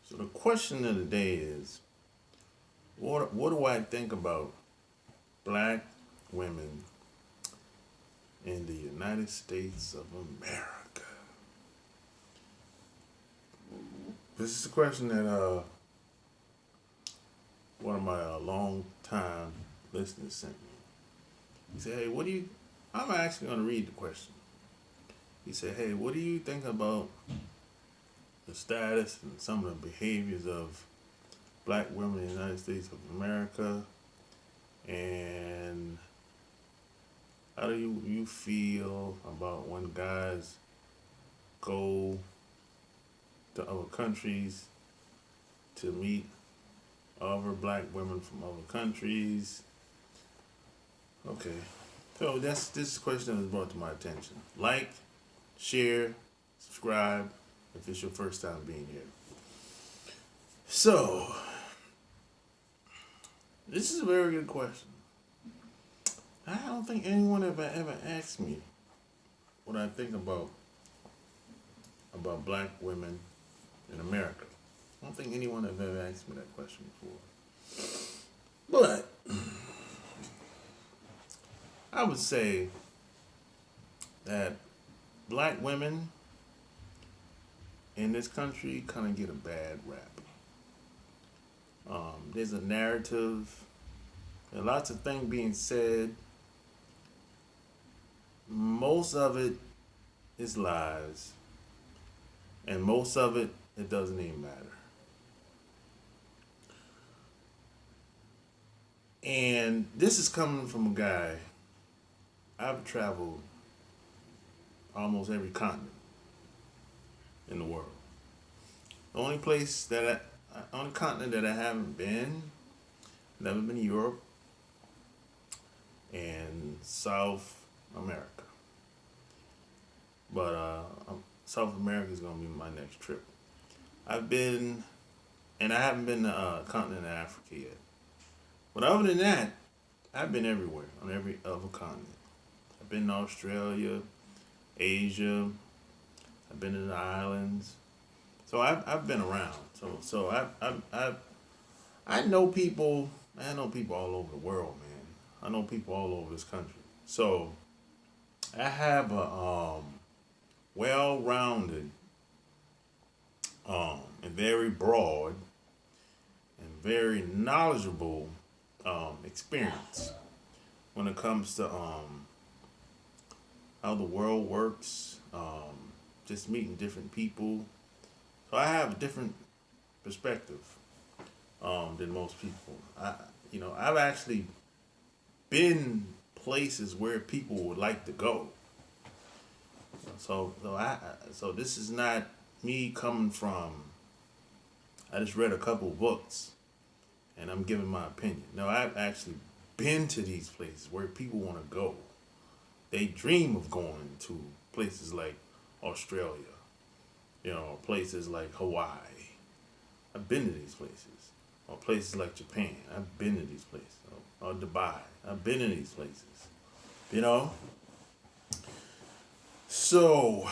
So the question of the day is, what do I think about black women in the United States of America? This is a question that one of my long time listeners sent me. He said, "Hey, what do you?" I'm actually going to read the question. He said, "Hey, what do you think about the status and some of the behaviors of black women in the United States of America, and how do you feel about when guys go to other countries to meet other black women from other countries?" Okay, so this question that was brought to my attention. Like, share, subscribe if it's your first time being here. So, this is a very good question. I don't think anyone ever asked me what I think about black women in America. I don't think anyone has ever asked me that question before. But I would say that black women in this country kind of get a bad rap. There's a narrative, there are lots of things being said. Most of it is lies, and most of it doesn't even matter. And this is coming from a guy. I've traveled almost every continent in the world. The only only continent that I haven't been, never been to Europe and South America. But South America is gonna be my next trip. I've been, and I haven't been to continent of Africa yet. But other than that, I've been everywhere on every other continent. I've been to Australia, Asia. I've been to the islands. So I've been around. So I know people. I know people all over the world, man. I know people all over this country. So I have a well-rounded, and very broad and very knowledgeable experience when it comes to how the world works, just meeting different people. So I have a different perspective than most people. I've actually been places where people would like to go. So this is not me coming from. I just read a couple books, and I'm giving my opinion. No, I've actually been to these places where people want to go. They dream of going to places like Australia, places like Hawaii. I've been to these places. Or places like Japan. I've been to these places. Or Dubai. I've been to these places. You know? So,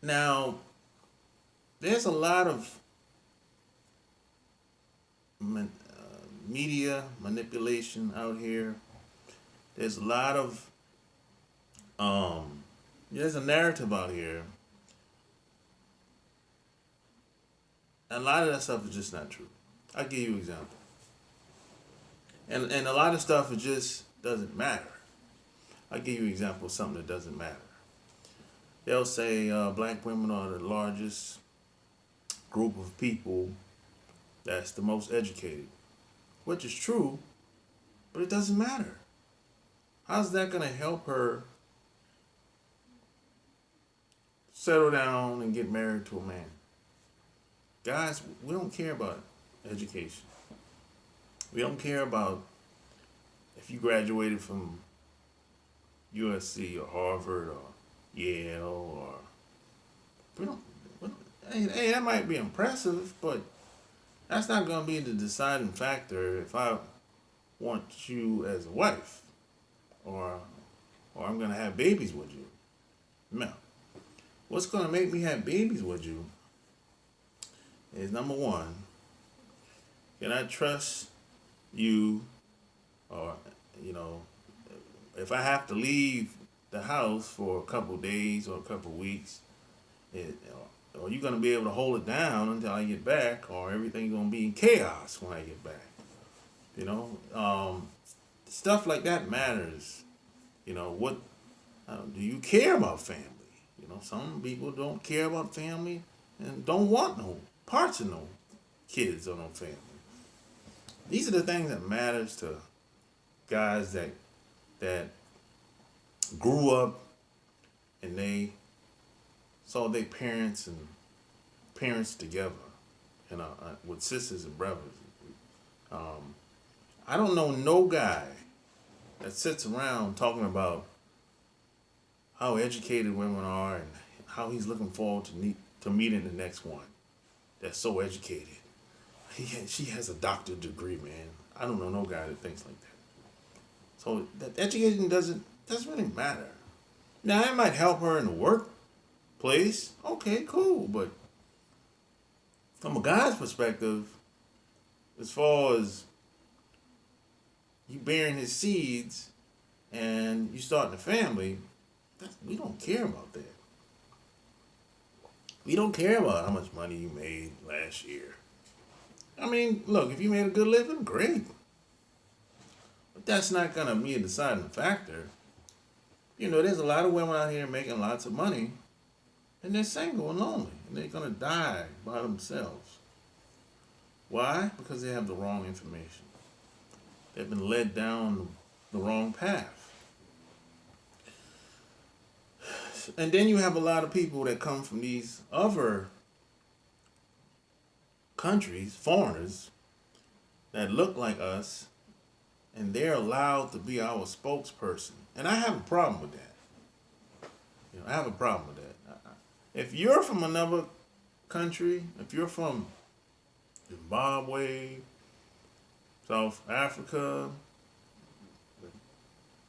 now, there's a lot of media manipulation out here. There's a lot of there's a narrative out here. And a lot of that stuff is just not true. I'll give you an example. And a lot of stuff it just doesn't matter. I'll give you an example of something that doesn't matter. They'll say black women are the largest group of people that's the most educated, which is true, but it doesn't matter. How's that going to help her settle down and get married to a man? Guys, we don't care about education. We don't care about if you graduated from USC or Harvard or Yale or we don't. Hey, that might be impressive, but that's not going to be the deciding factor if I want you as a wife or I'm going to have babies with you. No. what's going to make me have babies with you is number one, can I trust you, or, you know, if I have to leave the house for a couple days or a couple weeks, are you going to be able to hold it down until I get back, or everything's going to be in chaos when I get back? You know, stuff like that matters. You know, what do you care about family? You know, some people don't care about family and don't want no parts of no kids or no family. These are the things that matters to guys that grew up and they saw their parents and parents together, you know, with sisters and brothers. I don't know no guy that sits around talking about how educated women are and how he's looking forward to meeting the next one that's so educated. She has a doctorate degree, man. I don't know no guy that thinks like that. So that education doesn't really matter. Now it might help her in the workplace. Okay, cool. But from a guy's perspective, as far as you bearing his seeds and you starting a family, we don't care about that. We don't care about how much money you made last year. I mean, look, if you made a good living, great. But that's not going to be a deciding factor. You know, there's a lot of women out here making lots of money, and they're single and lonely, and they're going to die by themselves. Why? Because they have the wrong information. They've been led down the wrong path. And then you have a lot of people that come from these other countries, foreigners, that look like us, and they're allowed to be our spokesperson. And I have a problem with that. You know, I have a problem with that. If you're from another country, if you're from Zimbabwe, South Africa,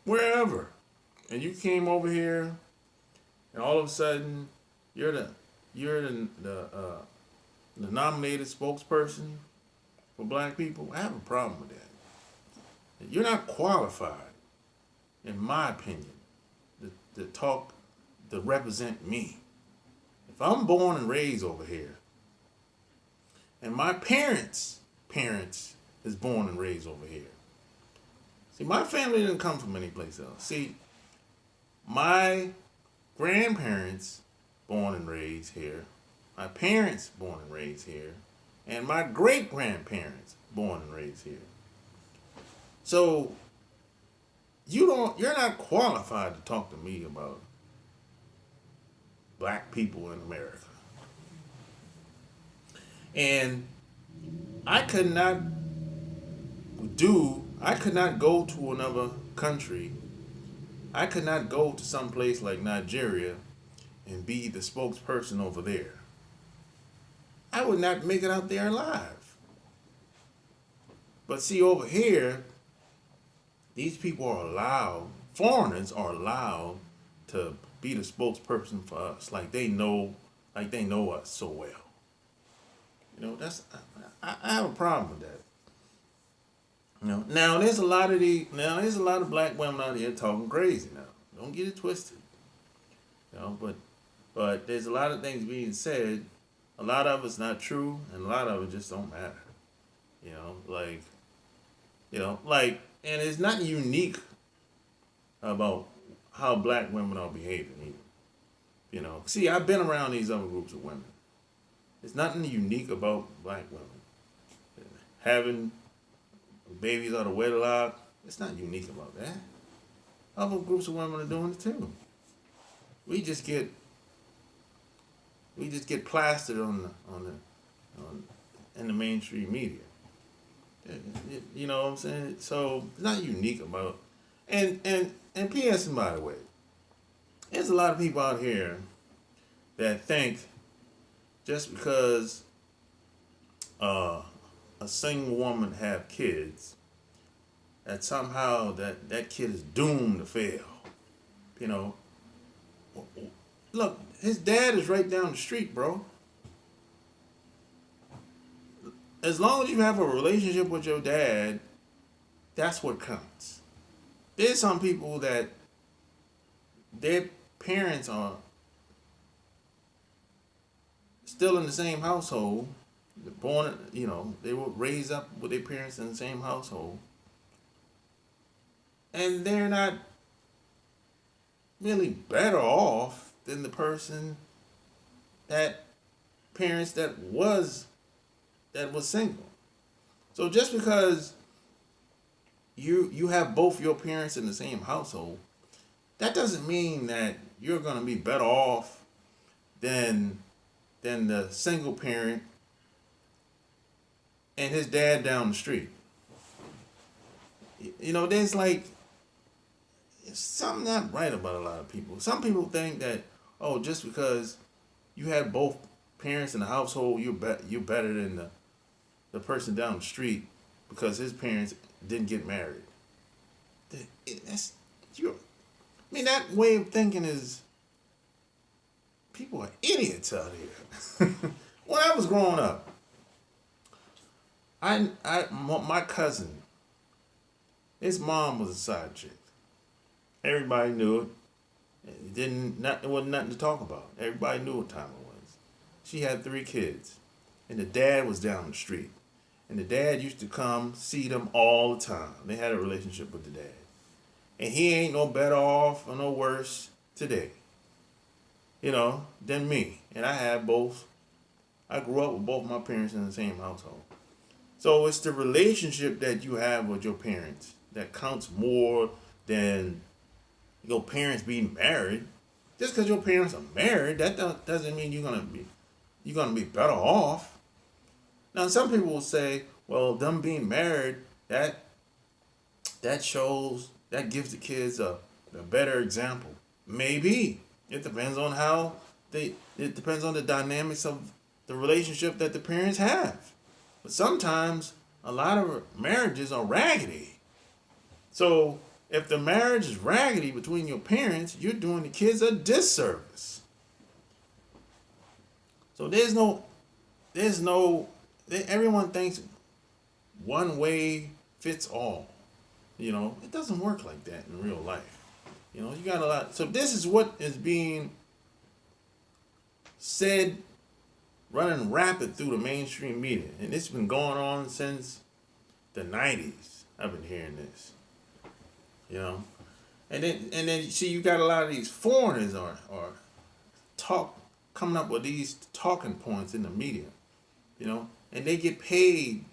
wherever, and you came over here, and all of a sudden you're the nominated spokesperson for black people, I have a problem with that. You're not qualified, in my opinion, to represent me. If I'm born and raised over here, and my parents is born and raised over here. See, my family didn't come from any place else. See, my grandparents born and raised here, my parents born and raised here, and my great-grandparents born and raised here. So you're not qualified to talk to me about black people in America. And I could not go to another country. I could not go to some place like Nigeria and be the spokesperson over there. I would not make it out there alive. But see, over here, these people are allowed, foreigners are allowed to be the spokesperson for us, like they know us so well. You know, I have a problem with that. You know, now there's a lot of black women out here talking crazy now. Don't get it twisted. You know, but there's a lot of things being said. A lot of it's not true, and a lot of it just don't matter. You know, and it's not unique about how black women are behaving either. You know, see, I've been around these other groups of women. There's nothing unique about black women. Having babies out of wedlock, it's not unique about that. Other groups of women are doing it too. We just get plastered in the mainstream media. You know what I'm saying? So it's not unique about. And P.S. and by the way, there's a lot of people out here that think just because a single woman have kids, that somehow that kid is doomed to fail. You know, look, his dad is right down the street, bro. As long as you have a relationship with your dad, that's what counts. There's some people that their parents are still in the same household. They're born, they were raised up with their parents in the same household, and they're not really better off than the person that parents that was single. So just because you have both your parents in the same household, that doesn't mean that you're gonna be better off than the single parent and his dad down the street. There's like something not right about a lot of people. Some people think that, oh, just because you had both parents in the household, you're better than the person down the street because his parents didn't get married. That's you. I mean, that way of thinking is, people are idiots out here. When I was growing up, my cousin, his mom was a side chick. Everybody knew it. It wasn't nothing to talk about. Everybody knew what time it was. She had 3 kids, and the dad was down the street. And the dad used to come see them all the time. They had a relationship with the dad. And he ain't no better off or no worse today, than me. And I had both. I grew up with both my parents in the same household. So it's the relationship that you have with your parents that counts more than your parents being married. Just because your parents are married, that doesn't mean you're gonna be better off. Now, some people will say, well, them being married, that gives the kids a better example. Maybe. It depends on it depends on the dynamics of the relationship that the parents have. But sometimes a lot of marriages are raggedy. So if the marriage is raggedy between your parents, you're doing the kids a disservice. So everyone thinks one way fits all. It doesn't work like that in real life. You got a lot. So this is what is being said, running rapid through the mainstream media. And it's been going on since the 90s. I've been hearing this. And then see, you got a lot of these foreigners are coming up with these talking points in the media, and they get paid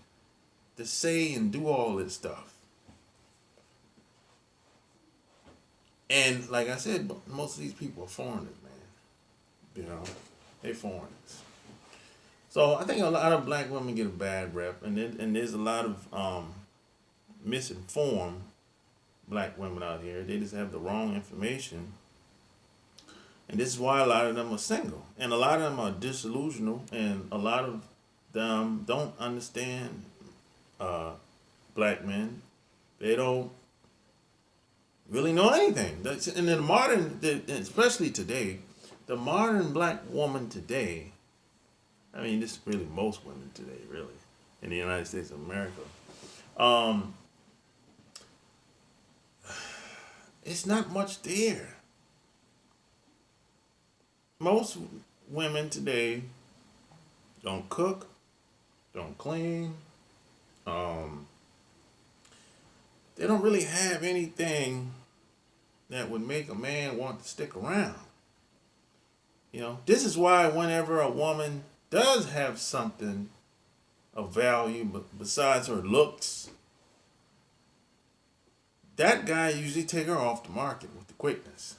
to say and do all this stuff. And like I said, most of these people are foreigners, man. They're foreigners. So I think a lot of black women get a bad rep, and there's a lot of misinformed black women out here. They just have the wrong information. And this is why a lot of them are single. And a lot of them are disillusional, and a lot of them don't understand black men. They don't really know anything. And especially today, the modern black woman today, I mean, this is really most women today, really, in the United States of America. It's not much there. Most women today don't cook, don't clean. They don't really have anything that would make a man want to stick around. This is why whenever a woman does have something of value, but besides her looks, that guy usually take her off the market with the quickness,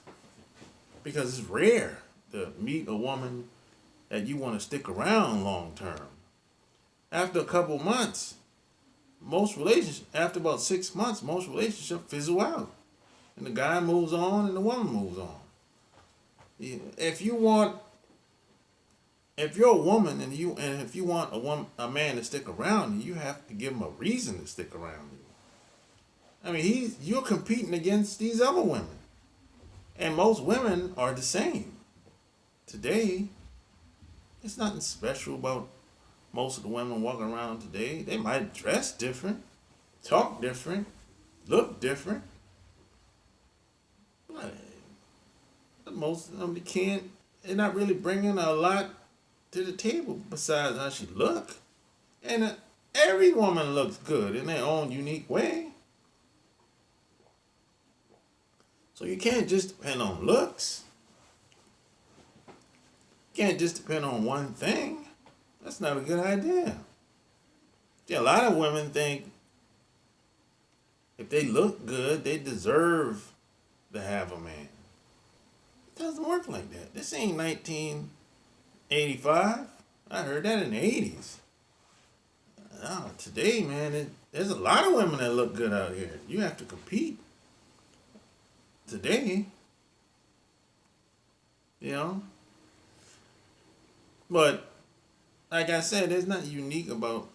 because it's rare to meet a woman that you want to stick around long term. After a couple months, after about 6 months, most relationships fizzle out, and the guy moves on and the woman moves on. If you're a woman and if you want a man to stick around you have to give him a reason to stick around you. I mean, you're competing against these other women, and most women are the same. today, it's nothing special about most of the women walking around today. They might dress different, talk different, look different. But most of them can't. They're not really bringing a lot to the table besides how she look. And every woman looks good in their own unique way. So you can't just depend on looks. You can't just depend on one thing. That's not a good idea. See, a lot of women think if they look good, they deserve to have a man. It doesn't work like that. This ain't 1985. I heard that in the 80s. Today, man, there's a lot of women that look good out here. You have to compete. Today, you know. But like I said, it's not unique about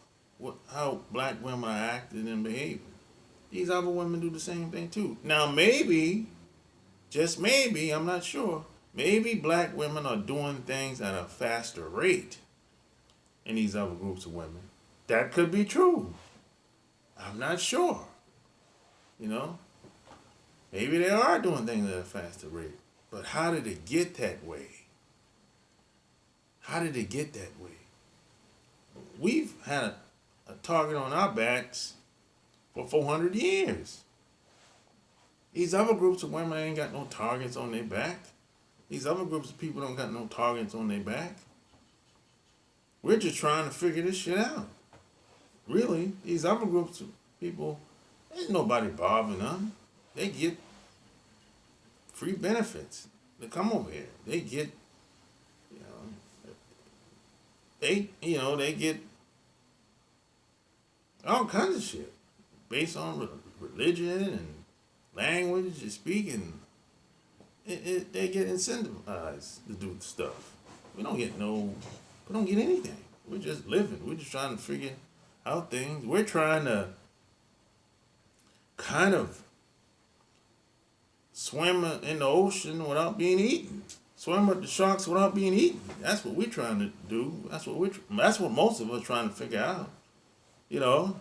how black women are acting and behaving. These other women do the same thing too. Now maybe, just maybe, I'm not sure, maybe black women are doing things at a faster rate in these other groups of women. That could be true. I'm not sure. You know? Maybe they are doing things at a faster rate. But how did it get that way? How did it get that way? We've had a target on our backs for 400 years. These other groups of women ain't got no targets on their back. These other groups of people don't got no targets on their back. We're just trying to figure this shit out. Really, these other groups of people, ain't nobody bothering them. They get free benefits to come over here. They get, they get all kinds of shit based on religion and language and speaking. They get incentivized to do stuff. We don't get anything. We're just living. We're just trying to figure out things. We're trying to kind of swim in the ocean without being eaten. Swim with the sharks without being eaten. That's what we're trying to do. That's what most of us are trying to figure out. You know.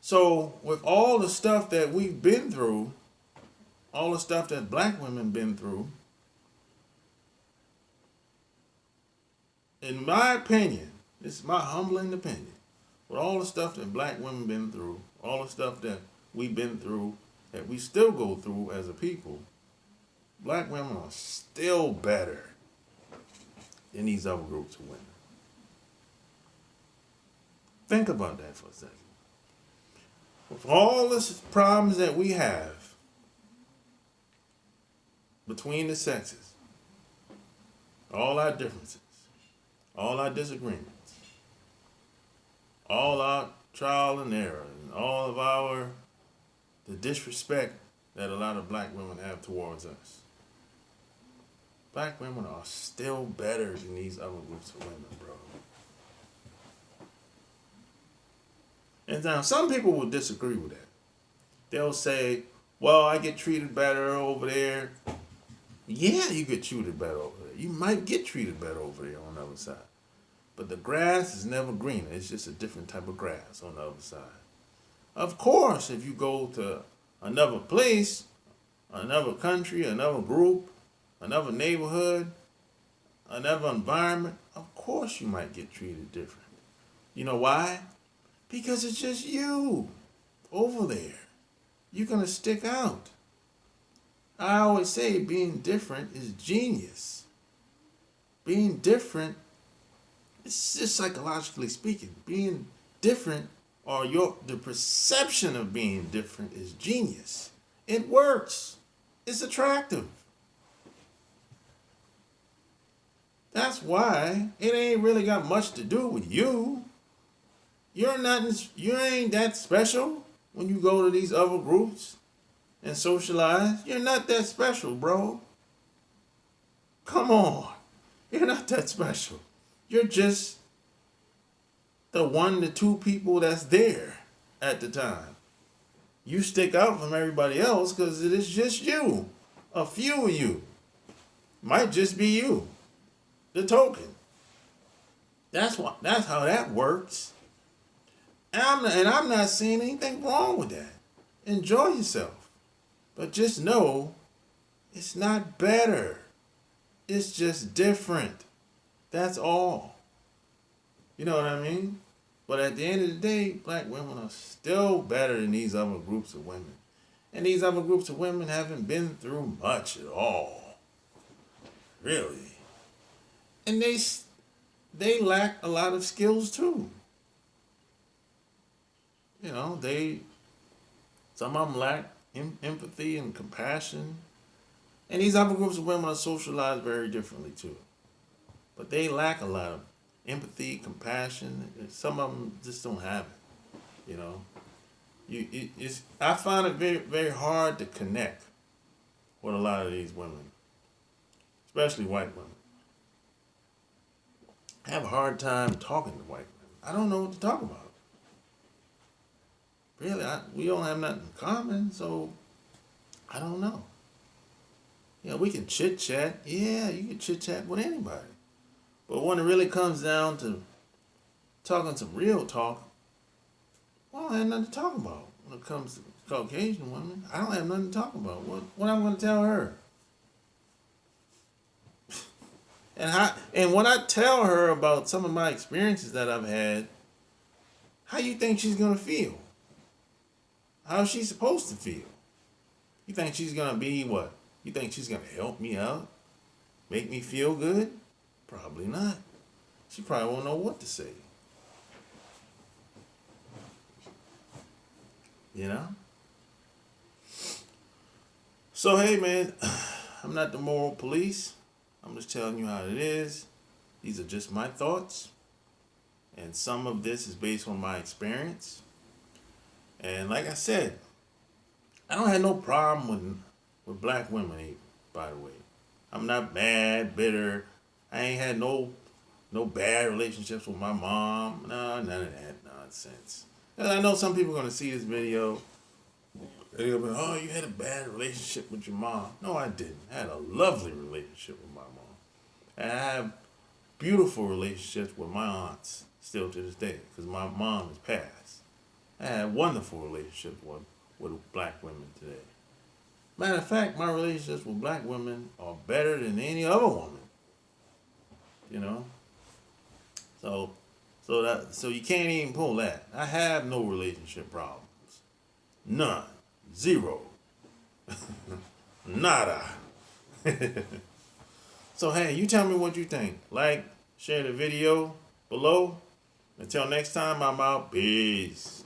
So with all the stuff that we've been through, all the stuff that black women been through, in my opinion, this is my humbling opinion, with all the stuff that black women been through, all the stuff that we've been through, that we still go through as a people, black women are still better than these other groups of women. Think about that for a second. With all the problems that we have between the sexes, all our differences, all our disagreements, all our trial and error, and all of the disrespect that a lot of black women have towards us. Black women are still better than these other groups of women, bro. And now some people will disagree with that. They'll say, well, I get treated better over there. Yeah, you get treated better over there. You might get treated better over there on the other side. But the grass is never greener. It's just a different type of grass on the other side. Of course, if you go to another place, another country, another group, another neighborhood, another environment, of course you might get treated different. You know why? Because it's just you over there. You're going to stick out. I always say being different is genius. Being different, it's just psychologically speaking, being different or the perception of being different is genius. It works. It's attractive. That's why it ain't really got much to do with you. You ain't that special when you go to these other groups and socialize. You're not that special, bro. Come on. You're not that special. You're just the 1 to 2 people that's there at the time. You stick out from everybody else because it is just you. A few of you. Might just be you, the token. That's how that works. And I'm not seeing anything wrong with that. Enjoy yourself. But just know it's not better. It's just different. That's all. You know what I mean? But at the end of the day, black women are still better than these other groups of women. And these other groups of women haven't been through much at all. Really. And they lack a lot of skills too. You know, some of them lack empathy and compassion. And these other groups of women are socialized very differently too. But they lack a lot of empathy, compassion. Some of them just don't have it. You know, I find it very, very hard to connect with a lot of these women, especially white women. I have a hard time talking to white women. I don't know what to talk about. Really, we don't have nothing in common, so I don't know. Yeah, we can chit chat. Yeah, you can chit chat with anybody. But when it really comes down to talking some real talk, I don't have nothing to talk about when it comes to Caucasian women. I don't have nothing to talk about. What I'm going to tell her? And when I tell her about some of my experiences that I've had, how you think she's going to feel? How is she supposed to feel? You think she's going to be what? You think she's going to help me out? Make me feel good? Probably not. She probably won't know what to say. You know? So, hey, man, I'm not the moral police. I'm just telling you how it is. These are just my thoughts. And some of this is based on my experience. And like I said, I don't have no problem with black women either, by the way. I'm not mad, bitter. I ain't had no bad relationships with my mom. No, none of that nonsense. And I know some people are going to see this video. They're going to be, oh, you had a bad relationship with your mom. No, I didn't. I had a lovely relationship with my mom. And I have beautiful relationships with my aunts still to this day because my mom has passed. I have wonderful relationships with black women today. Matter of fact, my relationships with black women are better than any other woman. You know? So you can't even pull that. I have no relationship problems. None. Zero. Nada. So hey, you tell me what you think. Like, share the video below. Until next time, I'm out. Peace.